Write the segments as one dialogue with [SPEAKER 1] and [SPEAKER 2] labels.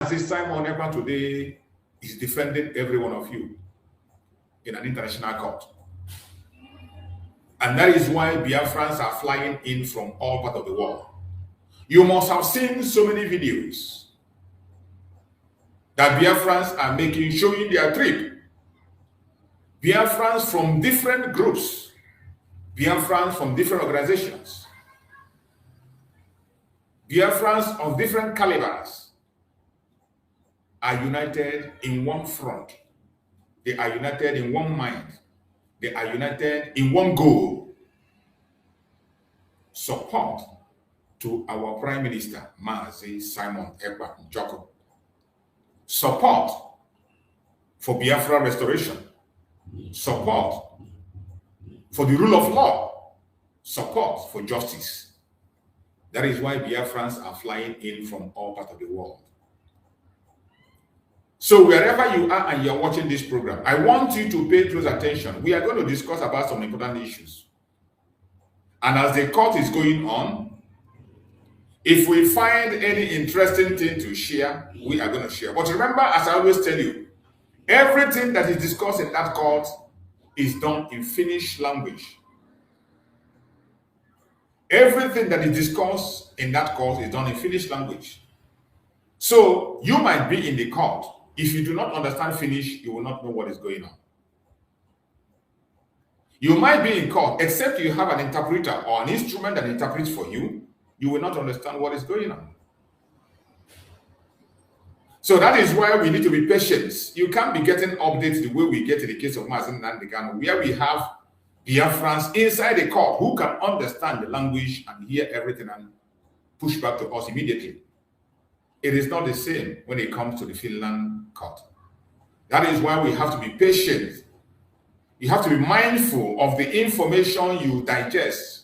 [SPEAKER 1] Mazi Simon Ekpa today is defending every one of you in an international court. And that is why Biafrans are flying in from all parts of the world. You must have seen so many videos that Biafrans are making, showing their trip. Biafrans from different groups, Biafrans from different organizations, Biafrans of different calibers are united in one front. They are united in one mind. They are united in one goal. Support to our Prime Minister, Mazi Simon Ekpa. Support for Biafra restoration. Support for the rule of law. Support for justice. That is why Biafrans are flying in from all parts of the world. So wherever you are and you're watching this program, I want you to pay close attention. We are going to discuss about some important issues. And as the court is going on, if we find any interesting thing to share, we are going to share. But remember, as I always tell you, everything that is discussed in that court is done in Finnish language. Everything that is discussed in that court is done in Finnish language. So you might be in the court. If you do not understand Finnish, you will not know what is going on. You might be in court, except you have an interpreter or an instrument that interprets for you, you will not understand what is going on. So that is why we need to be patient. You can't be getting updates the way we get in the case of Mazi Nnamdi Kanu, where we have Biafrans inside the court who can understand the language and hear everything and push back to us immediately. It is not the same when it comes to the Finland court. That is why we have to be patient. You have to be mindful of the information you digest,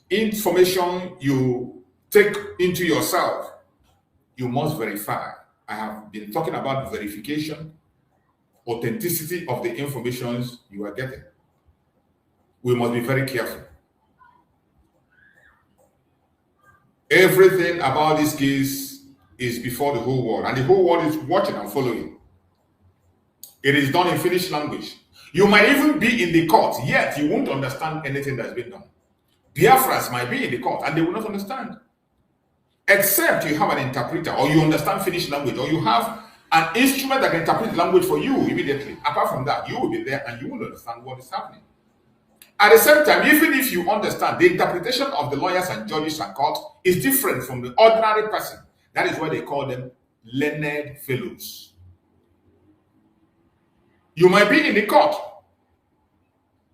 [SPEAKER 1] information you take into yourself. You must verify. I have been talking about verification, authenticity of the information you are getting. We must be very careful. Everything about this case is before the whole world, and the whole world is watching and following. It is done in Finnish language. You might even be in the court, yet you won't understand anything that's been done. Biafrans might be in the court and they will not understand. Except you have an interpreter, or you understand Finnish language, or you have an instrument that can interpret the language for you immediately. Apart from that, you will be there and you will understand what is happening. At the same time, even if you understand, the interpretation of the lawyers and judges and court is different from the ordinary person. That is why they call them learned fellows. You might be in the court.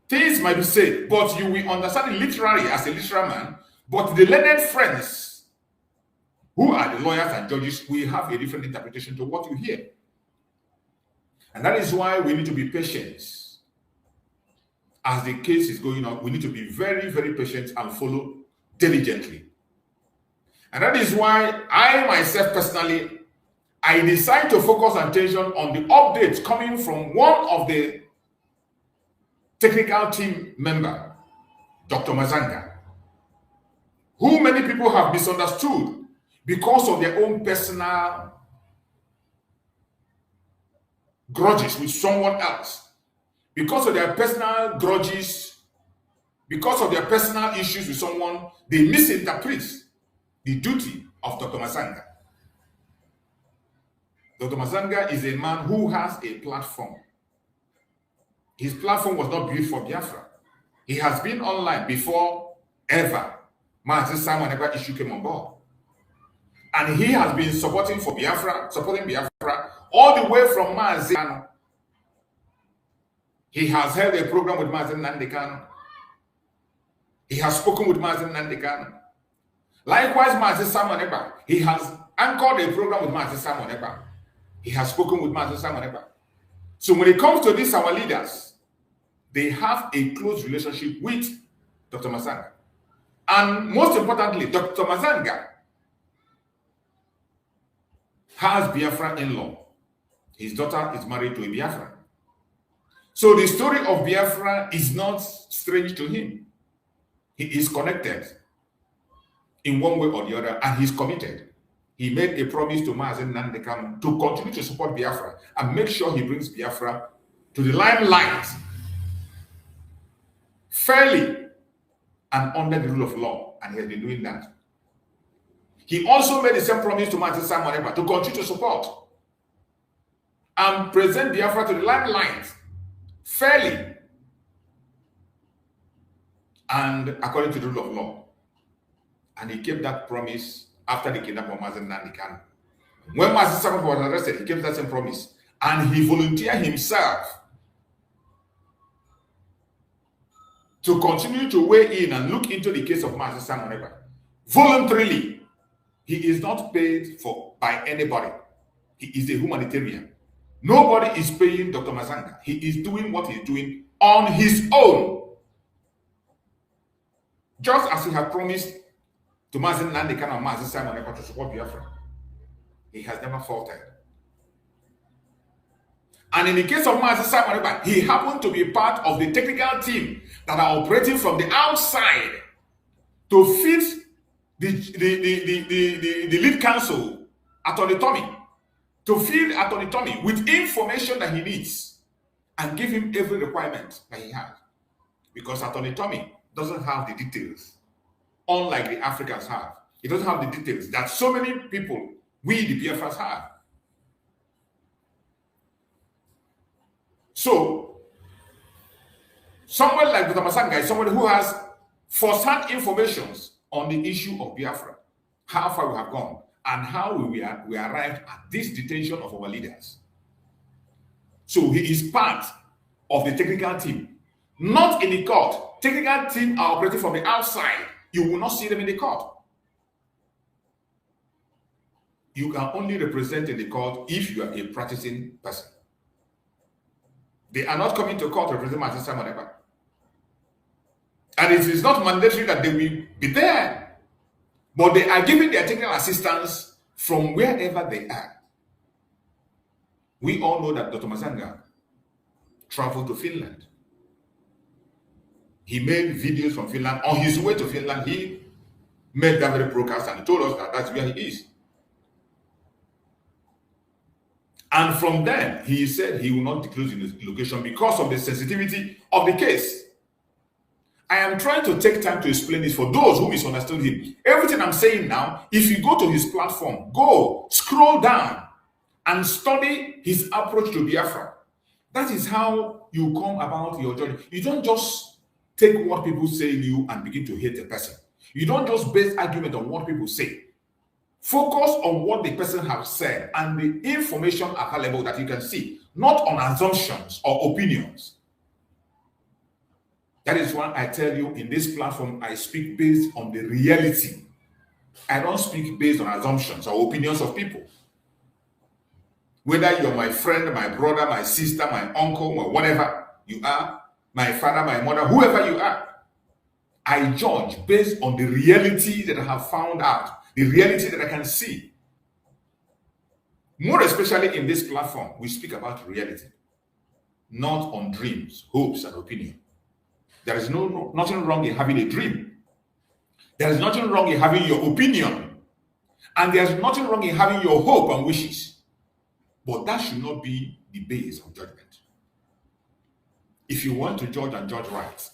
[SPEAKER 1] Things might be said, but you will understand it literally as a literal man. But the learned friends, who are the lawyers and judges, will have a different interpretation to what you hear. And that is why we need to be patient. As the case is going on, we need to be very, very patient and follow diligently. And that is why I myself personally, I decide to focus attention on the updates coming from one of the technical team member, Dr. Mazanga, who many people have misunderstood because of their own personal grudges with someone else. Because of their personal grudges, because of their personal issues with someone, they misinterpret the duty of Dr. Mazanga. Dr. Mazanga is a man who has a platform. His platform was not built for Biafra. He has been online before ever Mazi Simon Ekpa issue came on board. And he has been supporting Biafra all the way from Mazi Kanu. He has held a program with Mazi Nnamdi Kanu. He has spoken with Mazi Nnamdi Kanu. Likewise, Mazi Simon Ekpa, he has anchored a program with Mazi Simon Ekpa. He has spoken with Mazi Simon Ekpa. So when it comes to this, our leaders, they have a close relationship with Dr. Mazanga. And most importantly, Dr. Mazanga has Biafra in-law. His daughter is married to a Biafran. So the story of Biafra is not strange to him. He is connected in one way or the other, and he's committed. he made a promise to Mazi Nnamdi Kanu to continue to support Biafra and make sure he brings Biafra to the limelight fairly and under the rule of law, and he has been doing that. He also made the same promise to Mazi Simon Ekpa to continue to support and present Biafra to the limelight fairly and according to the rule of law. And he kept that promise after the kidnapping of Mazi Nnamdi Kanu. When Mazi Simon was arrested, he kept that same promise, and he volunteered himself to continue to weigh in and look into the case of Mazi Simon Ekpa voluntarily. He is not paid for by anybody. He is a humanitarian. Nobody is paying Dr. Mazanga. He is doing what he's doing on his own. Just as he had promised to Mazi Nnamdi Kanu and Mazi Simon Ekpa to support Biafra, he has never faltered. And in the case of Mazi Simon Ekpa, he happened to be part of the technical team that are operating from the outside to fit the lead counsel, Attorney Tommy, to feed Attorney Tommy with information that he needs and give him every requirement that he has. Because Attorney Tommy doesn't have the details, unlike the Africans have. He doesn't have the details that so many people, we the Biafrans, have. So, someone like Dr. Masanga is someone who has first-hand information on the issue of Biafra, how far we have gone, and how we arrived at this detention of our leaders. So he is part of the technical team, not in the court. Technical team are operating from the outside. You will not see them in the court. You can only represent in the court if you are a practicing person. They are not coming to court to represent Mazi Simon Ekpa. And it is not mandatory that they will be there, but they are giving their technical assistance from wherever they are. We all know that Dr. Mazanga traveled to Finland. He made videos from Finland. On his way to Finland, he made that very broadcast and told us that that's where he is. And from then, he said he will not disclose his location because of the sensitivity of the case. I am trying to take time to explain this for those who misunderstood him. Everything I'm saying now, if you go to his platform, go, scroll down, and study his approach to Biafra. That is how you come about your journey. You don't just take what people say to you and begin to hate the person. You don't just base argument on what people say. Focus on what the person has said and the information available that you can see, not on assumptions or opinions. That is why I tell you in this platform, I speak based on the reality. I don't speak based on assumptions or opinions of people. Whether you're my friend, my brother, my sister, my uncle, or whatever you are, my father, my mother, whoever you are, I judge based on the reality that I have found out, the reality that I can see. More especially in this platform, we speak about reality, not on dreams, hopes, and opinion. There is nothing wrong in having a dream. There is nothing wrong in having your opinion. And there is nothing wrong in having your hope and wishes. But that should not be the base of judgment. If you want to judge and judge right,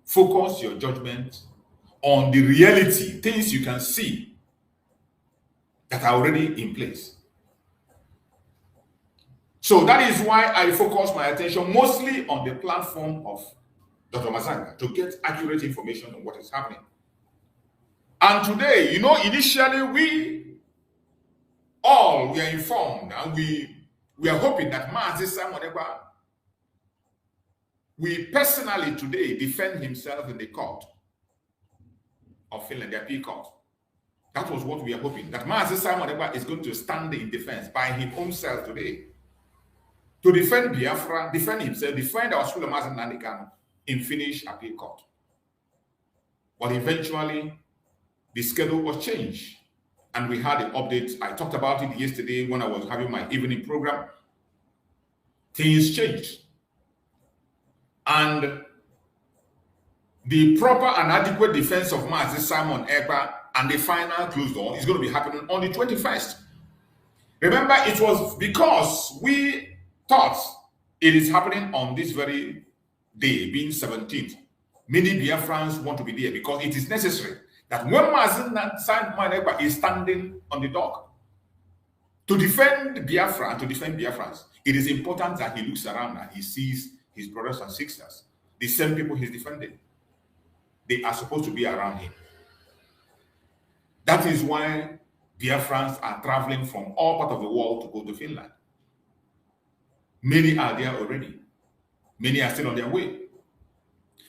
[SPEAKER 1] focus your judgment on the reality, things you can see that are already in place. So that is why I focus my attention mostly on the platform of Dr. Mazanga to get accurate information on what is happening. And today, initially we all were informed and we are hoping that Mazi Simon Ekpa will personally today defend himself in the court of Finland, the appeal court. That was what we are hoping, that Mazi Simon Ekpa is going to stand in defense by his own self today to defend Biafra, defend himself, defend our school of Mazi Nnamdi Kanu in Finnish appeal court. But eventually, the schedule was changed. And we had an update. I talked about it yesterday when I was having my evening program. Things changed. And the proper and adequate defense of Mazi Simon Ekpa and the final closed door is going to be happening on the 21st. Remember, it was because we thought it is happening on this very day, being 17th. Many Biafrans want to be there because it is necessary that when Mazi Nnamdi Kanu is standing on the dock to defend Biafra and to defend Biafrans, it is important that he looks around and he sees his brothers and sisters, the same people he's defending. They are supposed to be around him. That is why Biafrans are traveling from all parts of the world to go to Finland. Many are there already. Many are still on their way.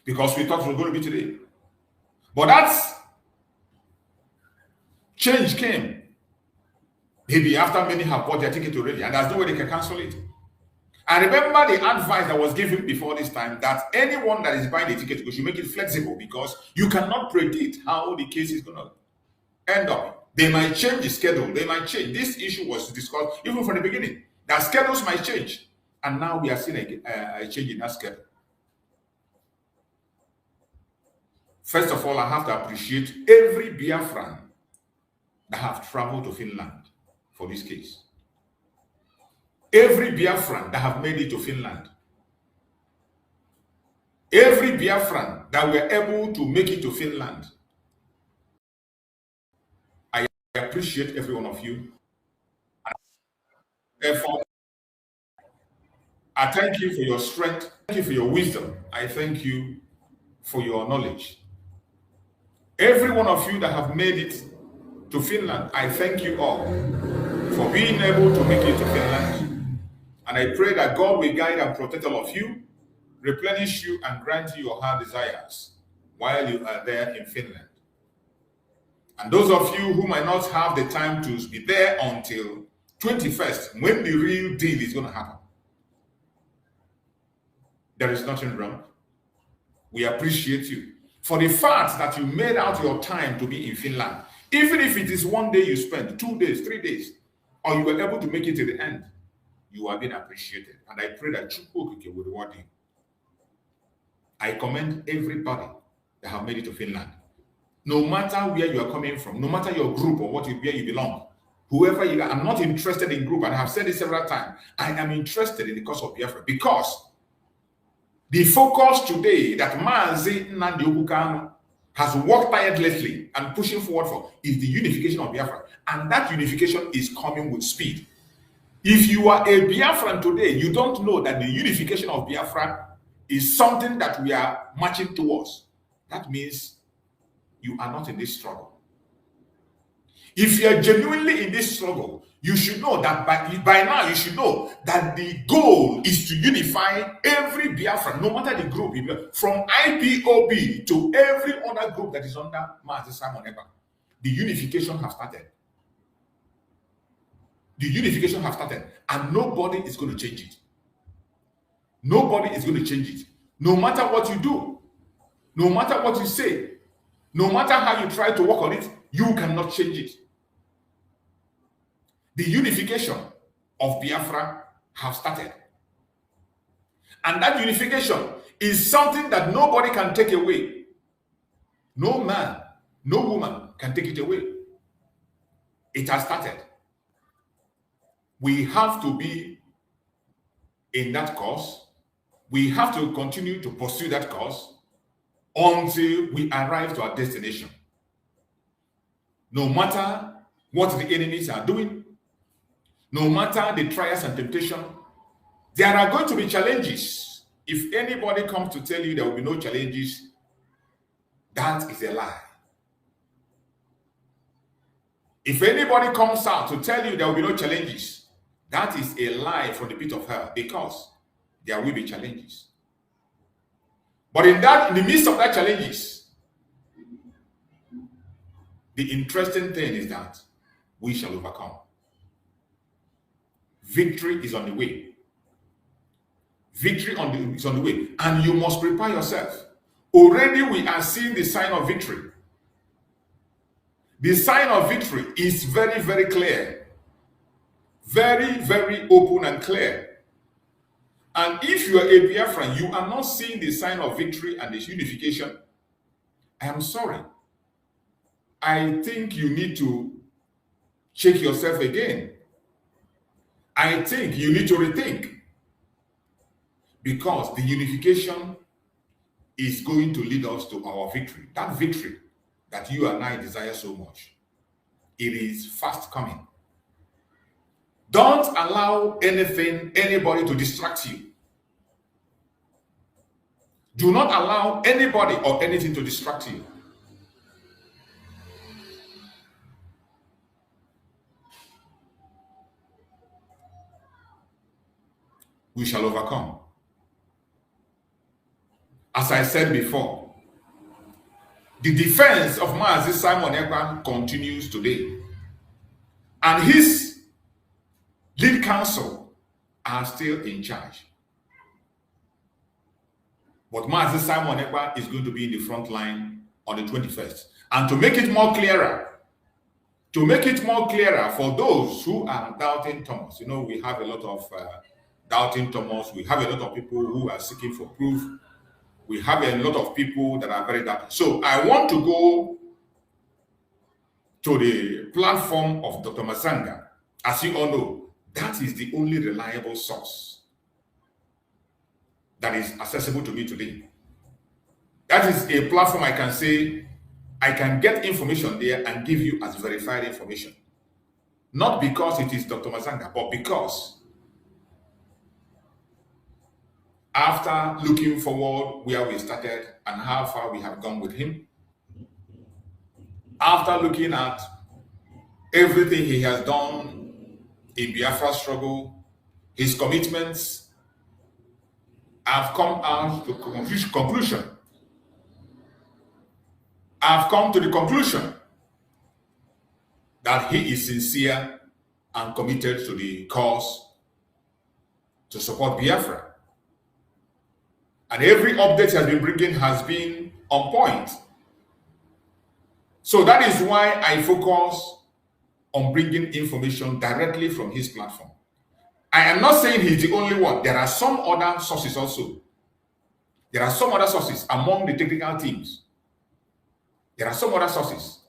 [SPEAKER 1] Because we thought it was going to be today. But that change came. Maybe after many have bought their ticket already, and there's no way they can cancel it. I remember the advice that was given before this time that anyone that is buying a ticket, you should make it flexible because you cannot predict how the case is going to end up. They might change the schedule. They might change. This issue was discussed even from the beginning. That schedules might change. And now we are seeing a change in that schedule. First of all, I have to appreciate every Biafran that have traveled to Finland for this case. Every Biafran that have made it to Finland. Every Biafran that were able to make it to Finland. I appreciate every one of you. Therefore, I thank you for your strength. Thank you for your wisdom. I thank you for your knowledge. Every one of you that have made it to Finland, I thank you all for being able to make it to Finland. And I pray that God will guide and protect all of you, replenish you, and grant you your heart desires while you are there in Finland. And those of you who might not have the time to be there until 21st, when the real deal is going to happen, there is nothing wrong. We appreciate you for the fact that you made out your time to be in Finland. Even if it is one day you spend, 2 days, 3 days, or you were able to make it to the end, you are being appreciated. And I pray that CHUKS will reward you. I commend everybody that have made it to Finland. No matter where you are coming from, no matter your group or where you belong, whoever you are, I'm not interested in group, and I have said it several times. I am interested in the cause of Biafra because the focus today that Mazi Nnamdi Kanu has worked tirelessly and pushing forward for is the unification of Biafra. And that unification is coming with speed. If you are a Biafran today, you don't know that the unification of Biafra is something that we are marching towards. That means you are not in this struggle. If you are genuinely in this struggle, you should know that by now you should know that the goal is to unify every Biafran, no matter the group, from IPOB to every other group that is under Mazi Simon Ekpa. The unification has started. The unification has started, and nobody is going to change it. Nobody is going to change it. No matter what you do, no matter what you say, no matter how you try to work on it, you cannot change it. The unification of Biafra have started. And that unification is something that nobody can take away. No man, no woman can take it away. It has started. We have to be in that cause. We have to continue to pursue that cause until we arrive to our destination. No matter what the enemies are doing, no matter the trials and temptation, there are going to be challenges. If anybody comes to tell you there will be no challenges, that is a lie. If anybody comes out to tell you there will be no challenges, that is a lie from the pit of hell, because there will be challenges. But in the midst of that challenges, the interesting thing is that we shall overcome. Victory is on the way. Victory is on the way. And you must prepare yourself. Already we are seeing the sign of victory. The sign of victory is very, very clear. Very, very open and clear. And if you are a Biafran, you are not seeing the sign of victory and this unification, I am sorry. I think you need to check yourself again. I think you need to rethink, because the unification is going to lead us to our victory. That victory that you and I desire so much, it is fast coming. Don't allow anything, anybody to distract you. Do not allow anybody or anything to distract you. We shall overcome. As I said before, the defense of Mazi Simon Ekpa continues today, and his lead counsel are still in charge. But Mazi Simon Ekpa is going to be in the front line on the 21st. And to make it more clearer, for those who are doubting Thomas, we have a lot of doubting Thomas. We have a lot of people who are seeking for proof. We have a lot of people that are very doubting. So I want to go to the platform of Dr. Masanga. As you all know, that is the only reliable source that is accessible to me today. That is a platform I can say, I can get information there and give you as verified information. Not because it is Dr. Masanga, but because after looking forward where we started and how far we have gone with him, after looking at everything he has done in Biafra struggle, his commitments, I've come out to conclusion. I've come to the conclusion that he is sincere and committed to the cause to support Biafra. And every update he has been bringing has been on point. So that is why I focus on bringing information directly from his platform. I am not saying he's the only one. There are some other sources also. There are some other sources among the technical teams. There are some other sources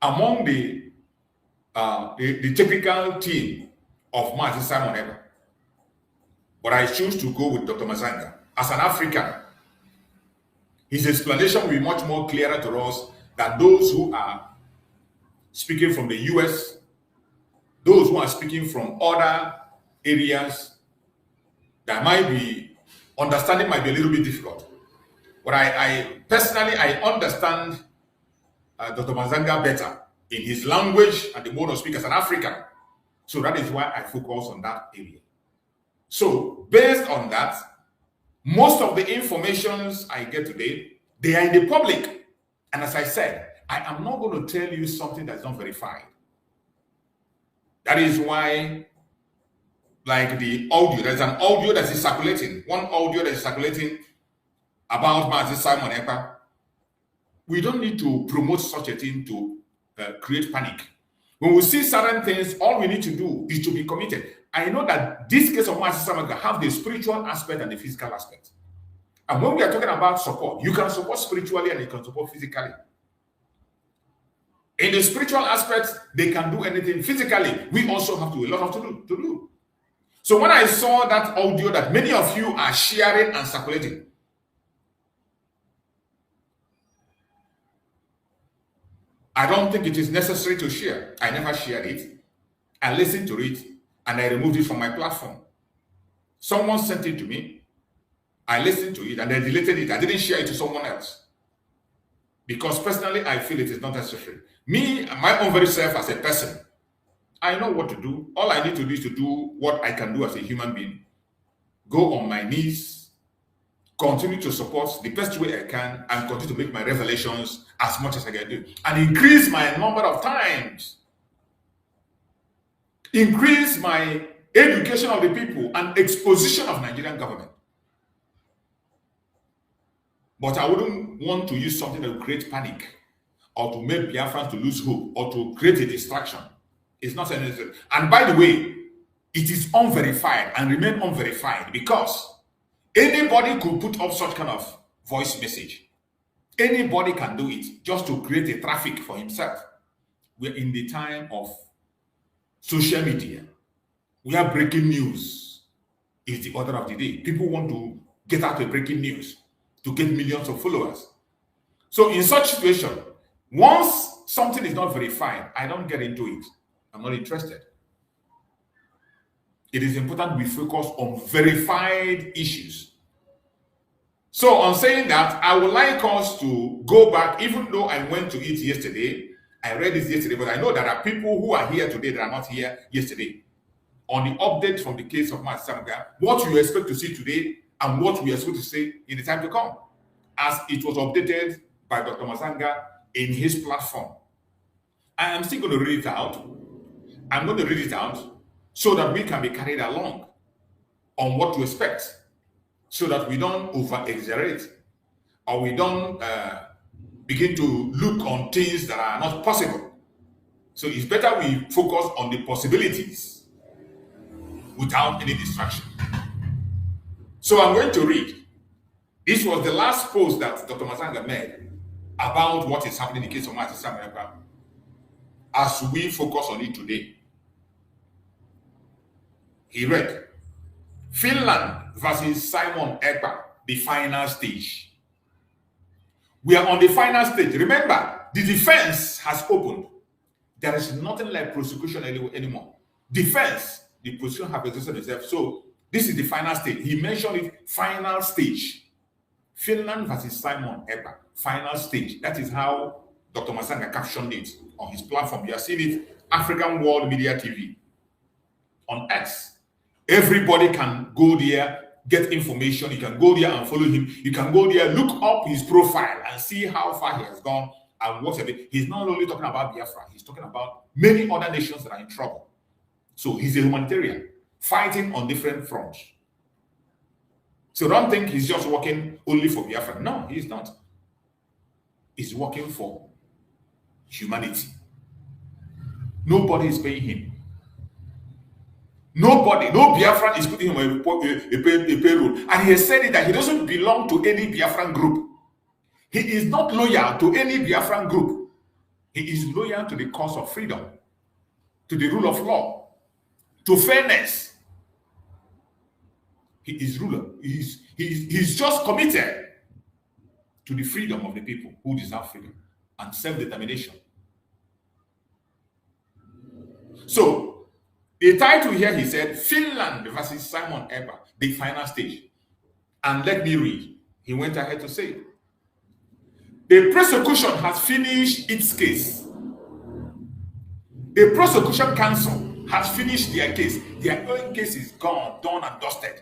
[SPEAKER 1] among the technical team of Mazi Simon Ekpa. But I choose to go with Dr. Masanga. As an African, his explanation will be much more clearer to us than those who are speaking from the US, those who are speaking from other areas that might be, understanding might be a little bit difficult. But I personally understand Dr. Masanga better in his language and the mode of speak as an African. So that is why I focus on that area. So based on that, most of the informations I get today, they are in the public. And as I said, I am not going to tell you something that's not verified. That is why, like the audio, there's an audio that is circulating, one audio that is circulating about Mazi Simon Ekpa. We don't need to promote such a thing to create panic. When we see certain things, all we need to do is to be committed. I know that this case of Mazi Simon Ekpa have the spiritual aspect and the physical aspect. And when we are talking about support, you can support spiritually and you can support physically. In the spiritual aspect, they can do anything. Physically, we also have a lot to do. So when I saw that audio that many of you are sharing and circulating, I don't think it is necessary to share. I never shared it. I listened to it and I removed it from my platform. Someone sent it to me. I listened to it and I deleted it. I didn't share it to someone else. Because personally, I feel it is not necessary. Me, my own very self as a person, I know what to do. All I need to do is to do what I can do as a human being. Go on my knees, continue to support the best way I can, and continue to make my revelations as much as I can do. And increase my number of times. Increase my education of the people and exposition of Nigerian government. But I wouldn't want to use something that will create panic or to make Biafrans to lose hope or to create a distraction. It's not necessary. And by the way, it is unverified and remain unverified because anybody could put up such kind of voice message. Anybody can do it just to create a traffic for himself. We're in the time of social media. We have breaking news is the order of the day. People want to get out a breaking news to get millions of followers. So in such situation, once something is not verified, I don't get into it. I'm not interested. It is important we focus on verified issues. So on saying that, I would like us to go back, even though I went to it yesterday, I read it yesterday, but I know there are people who are here today that are not here yesterday. On the update from the case of Mazi Nnamdi Kanu, what you expect to see today and what we are supposed to say in the time to come, as it was updated by Dr. Mazanga in his platform. I am still going to read it out. I'm going to read it out so that we can be carried along on what to expect, so that we don't over-exaggerate or we don't begin to look on things that are not possible. So it's better we focus on the possibilities without any distraction. So I'm going to read. This was the last post that Dr. Mazanga made about what is happening in the case of Mazi Nnamdi Kanu, as we focus on it today. He read, Finland versus Simon Ekpa, the final stage. We are on the final stage. Remember, the defense has opened. There is nothing like prosecution anymore. Defense, the prosecution have exhausted itself. So this is the final stage. He mentioned it, final stage. Finland versus Simon Ekpa, final stage. That is how Dr. Mazanga captioned it on his platform. You have seen it, African World Media TV on X. Everybody can go there, get information. You can go there and follow him. You can go there, look up his profile and see how far he has gone and whatever. He's not only talking about Biafra, he's talking about many other nations that are in trouble. So he's a humanitarian, fighting on different fronts. So don't think he's just working only for Biafra. No, he's not. He's working for humanity. Nobody is paying him. Nobody, no Biafran is putting him on a payroll. And he has said it that he doesn't belong to any Biafran group. He is not loyal to any Biafran group. He is loyal to the cause of freedom, to the rule of law, to fairness. He is ruler. He's just committed to the freedom of the people who deserve freedom and self-determination. So, the title here, he said, Finland versus Simon Ekpa, the final stage. And let me read. He went ahead to say, the prosecution has finished its case. The prosecution council has finished their case. Their own case is gone, done and dusted.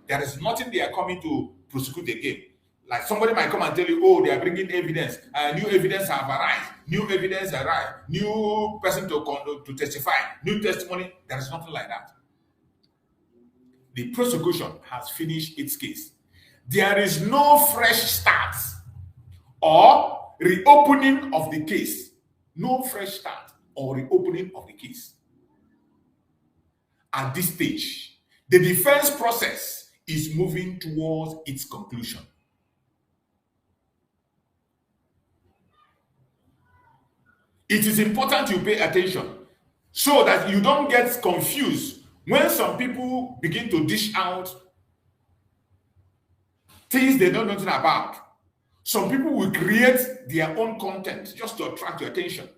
[SPEAKER 1] There is nothing they are coming to prosecute again. Like somebody might come and tell you, oh, they are bringing evidence. New evidence have arrived. New evidence arrived. New person to testify. New testimony. There is nothing like that. The prosecution has finished its case. There is no fresh start or reopening of the case. No fresh start or reopening of the case. At this stage, the defense process is moving towards its conclusion. It is important you pay attention so that you don't get confused when some people begin to dish out things they don't know nothing about. Some people will create their own content just to attract your attention.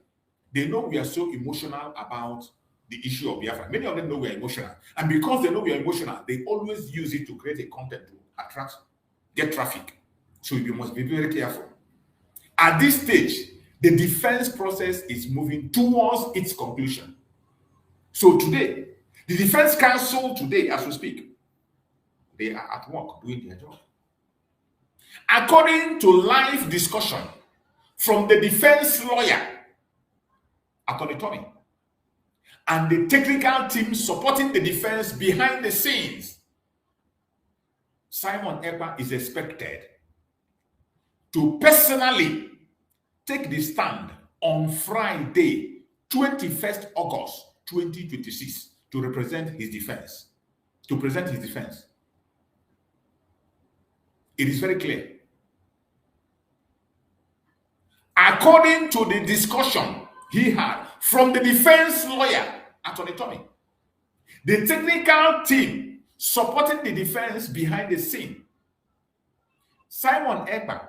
[SPEAKER 1] They know we are so emotional about the issue of Biafra. Many of them know we are emotional. And because they know we are emotional, they always use it to create a content to attract, get traffic. So you must be very careful. At this stage, the defense process is moving towards its conclusion. So today, the defense counsel today, as we speak, they are at work doing their job. According to live discussion from the defense lawyer, Attorney Tony, and the technical team supporting the defense behind the scenes, Simon Ekpa is expected to personally take the stand on Friday, 21st August 2026, to represent his defense, to present his defense. It is very clear. according to the discussion he had from the defense lawyer, Attorney Tommy. The technical team supporting the defense behind the scene, Simon Ekpa,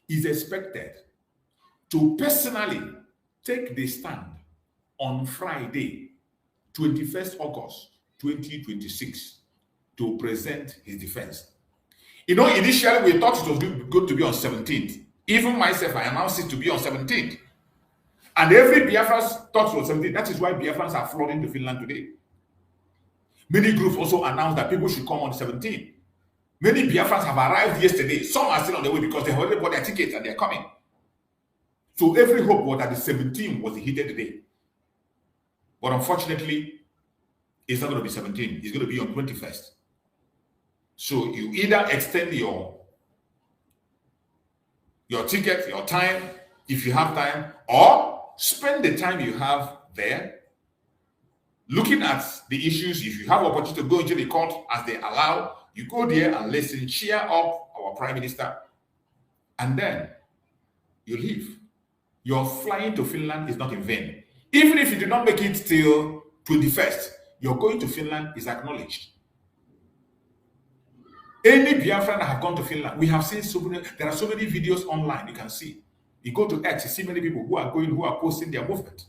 [SPEAKER 1] is expected to personally take the stand on Friday, 21st August 2026, to present his defense. You know, initially we thought it was going to be on 17th. Even myself, I announced it to be on 17th. And every Biafran thought it was 17th. That is why Biafrans are flooding to Finland today. Many groups also announced that people should come on 17th. Many Biafrans have arrived yesterday. Some are still on the way because they have already bought their tickets and they're coming. So every hope was that the 17th was the heated day. But unfortunately, it's not going to be 17th. It's going to be on 21st. So you either extend your ticket, your time, if you have time, or spend the time you have there looking at the issues. If you have opportunity to go into the court as they allow, you go there and listen, cheer up our Prime Minister, and then you leave. Your flying to Finland is not in vain. Even if you do not make it till 21st, your going to Finland is acknowledged. Any Biafran that have gone to Finland, we have seen so many, there are so many videos online you can see. You go to X, you see many people who are going, who are posting their movement.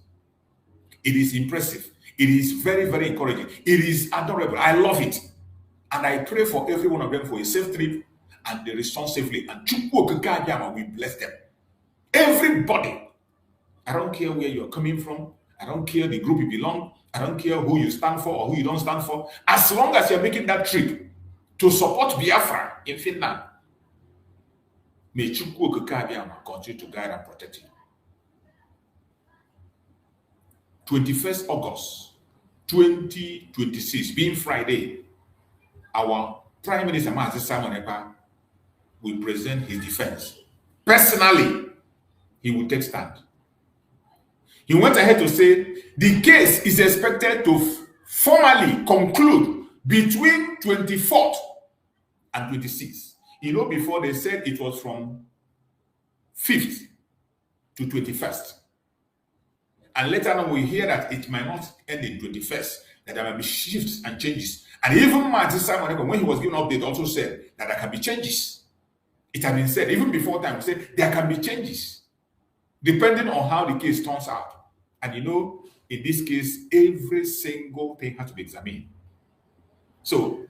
[SPEAKER 1] It is impressive. It is very, very encouraging. It is adorable. I love it. And I pray for every one of them for a safe trip and they return safely. And we bless them. Everybody. I don't care where you're coming from. I don't care the group you belong. I don't care who you stand for or who you don't stand for. As long as you're making that trip to support Biafra in Finland, may Chukwu continue to guide and protect you. 21st August 2026, being Friday, our Prime Minister Mazi Simon Ekpa will present his defense. Personally, he will take stand. He went ahead to say the case is expected to formally conclude between 24th and 26th. You know, before they said it was from 5th to 21st. And later on, we hear that it might not end in 21st, that there might be shifts and changes. And even Mazi Simon Ekpa, when he was given update, also said that there can be changes. It had been said, even before time, we said there can be changes, depending on how the case turns out. And you know, in this case, every single thing has to be examined. So,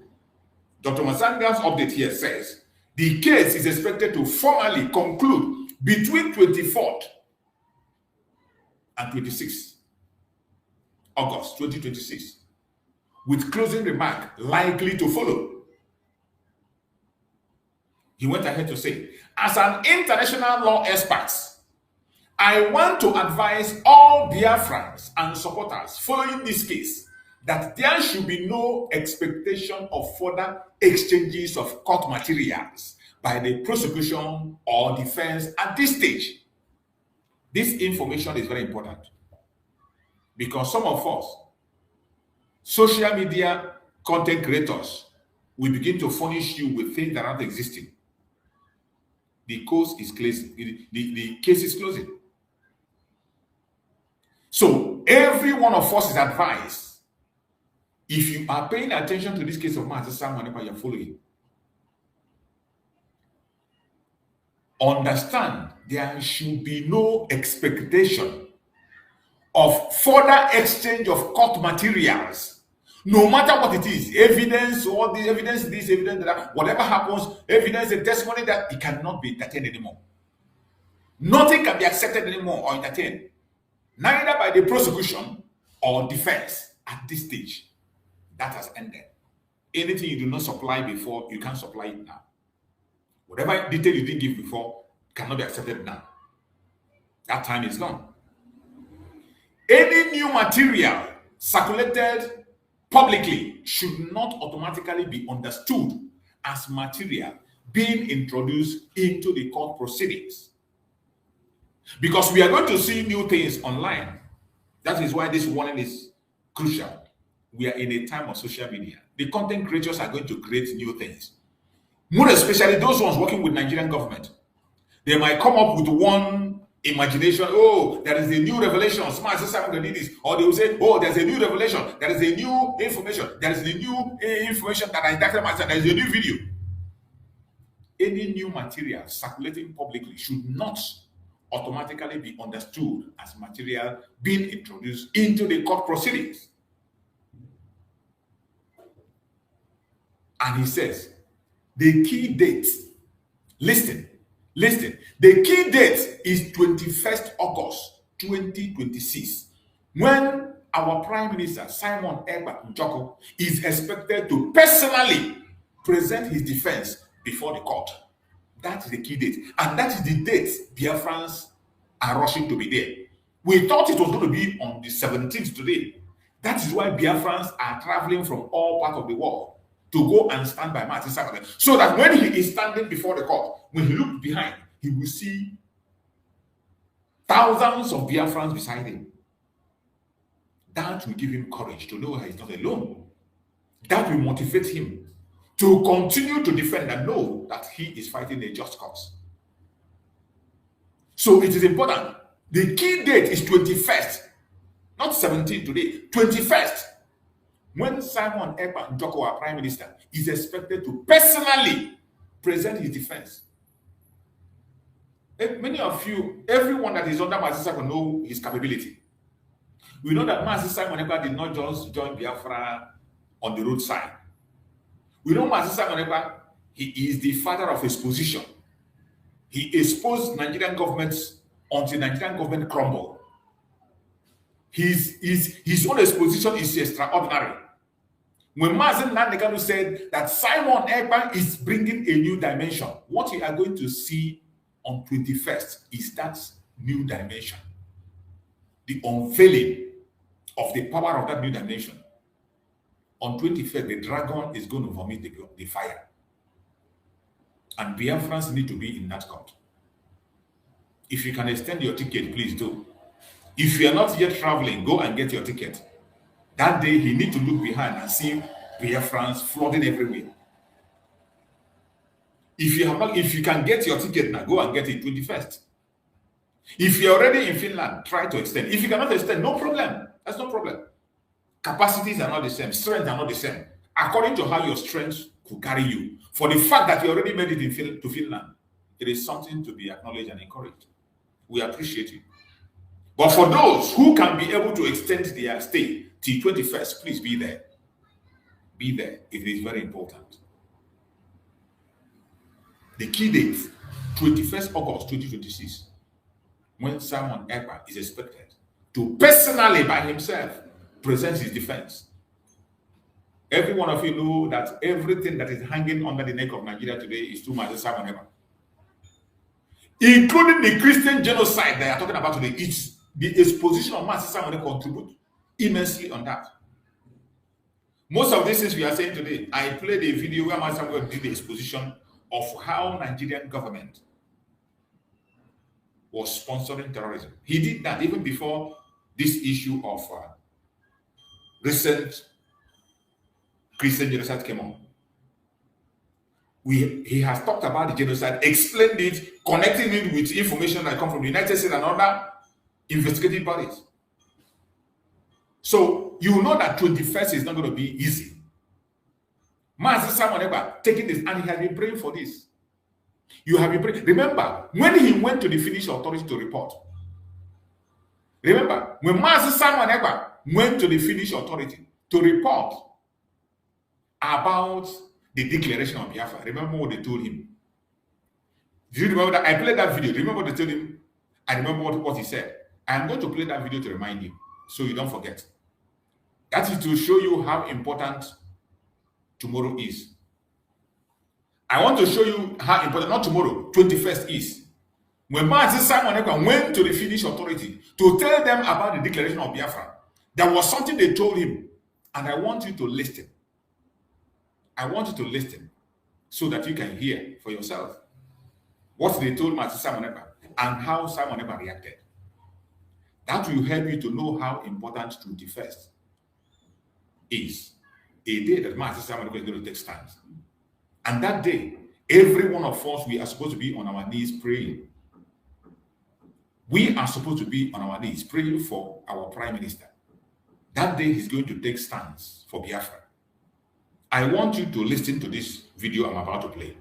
[SPEAKER 1] Dr. Masanga's update here says, the case is expected to formally conclude between 24th and 26th August 2026, with closing remark likely to follow. He went ahead to say, as an international law expert, I want to advise all Biafrans and supporters following this case that there should be no expectation of further exchanges of court materials by the prosecution or defense at this stage. This information is very important because some of us, social media content creators, will begin to furnish you with things that aren't existing. The case is closing. The case is closing. So every one of us is advised, if you are paying attention to this case of Mazi Simon Ekpa, you're following, understand there should be no expectation of further exchange of court materials, no matter what it is, evidence, or the evidence, this evidence, that, whatever happens, evidence, a testimony, that it cannot be entertained anymore. Nothing can be accepted anymore or entertained, neither by the prosecution or defense at this stage. That has ended. Anything you do not supply before, you can't supply it now. Whatever detail you didn't give before cannot be accepted now. That time is gone. Any new material circulated publicly should not automatically be understood as material being introduced into the court proceedings. Because we are going to see new things online. That is why this warning is crucial. We are in a time of social media. The content creators are going to create new things. More especially those ones working with Nigerian government. They might come up with one imagination. Oh, there is a new revelation. Smart system can do this. Or they will say, oh, there's a new revelation. There is a new information. There is a new information that I detected myself. There is a new video. Any new material circulating publicly should not automatically be understood as material being introduced into the court proceedings. And he says, the key date, listen, the key date is 21st August 2026, when our Prime Minister, Simon Ekpa is expected to personally present his defense before the court. That is the key date. And that is the date Biafrans are rushing to be there. We thought it was going to be on the 17th today. That is why Biafrans are traveling from all parts of the world to go and stand by Mazi Nnamdi, so that when he is standing before the court, when he looks behind, he will see thousands of Biafrans beside him. That will give him courage to know that he's not alone. That will motivate him to continue to defend and know that he is fighting a just cause. So it is important. The key date is 21st, not 17th today, 21st. When Simon Ekpa, our Prime Minister, is expected to personally present his defense. Many of you, everyone that is under Mazi Nnamdi know his capability. We know that Mazi Simon Ekpa did not just join Biafra on the roadside. We know Mazi Simon Ekpa, he is the father of exposition. He exposed Nigerian governments until Nigerian government crumbled. His own exposition is extraordinary. When Mazi Nnamdi Kanu said that Simon Ekpa is bringing a new dimension, what you are going to see on 21st is that new dimension. The unveiling of the power of that new dimension. On 21st, the dragon is going to vomit the fire. And Biafrans need to be in that court. If you can extend your ticket, please do. If you are not yet traveling, go and get your ticket. That day, he need to look behind and see Biafrans flooding everywhere. If you can get your ticket now, go and get it 21st. If you're already in Finland, try to extend. If you cannot extend, no problem. That's no problem. Capacities are not the same. Strengths are not the same. According to how your strength could carry you. For the fact that you already made it to Finland, it is something to be acknowledged and encouraged. We appreciate it. But for those who can be able to extend their stay till 21st, please be there. Be there. It is very important. The key date, 21st August 2026, when Simon Ekpa is expected to personally by himself present his defense. Every one of you know that everything that is hanging under the neck of Nigeria today is too much Simon Ekpa. Including the Christian genocide they are talking about today. It's the exposition of Mazi Simon Ekpa contribute immensely on that. Most of these things we are saying today, I played a video where Mazi Simon Ekpa did the exposition of how Nigerian government was sponsoring terrorism. He did that even before this issue of recent Christian genocide came on. He has talked about the genocide, explained it, connecting it with information that come from the United States and other investigative bodies. So you know that 21st is not going to be easy. Mazi Simon Ekpa taking this, and he has been praying for this. You have been praying. Remember, when he went to the Finnish authority to report. Remember, when Mazi Simon Ekpa went to the Finnish authority to report about the declaration of Biafra, remember what they told him? Do you remember that? I played that video. Remember what they told him? I remember what he said. I'm going to play that video to remind you, so you don't forget. That is to show you how important tomorrow is. I want to show you how important, not tomorrow, 21st is. When Mazi Simon Ekpa went to the Finnish authority to tell them about the declaration of Biafra, there was something they told him, and I want you to listen. I want you to listen so that you can hear for yourself what they told Mazi Simon Ekpa and how Simon Ekpa reacted. That will help you to know how important 21st is. A day that Mazi Simon Ekpa is going to take stand. And that day, every one of us, we are supposed to be on our knees praying. We are supposed to be on our knees praying for our prime minister. That day he's going to take stands for Biafra. I want you to listen to this video I'm about to play.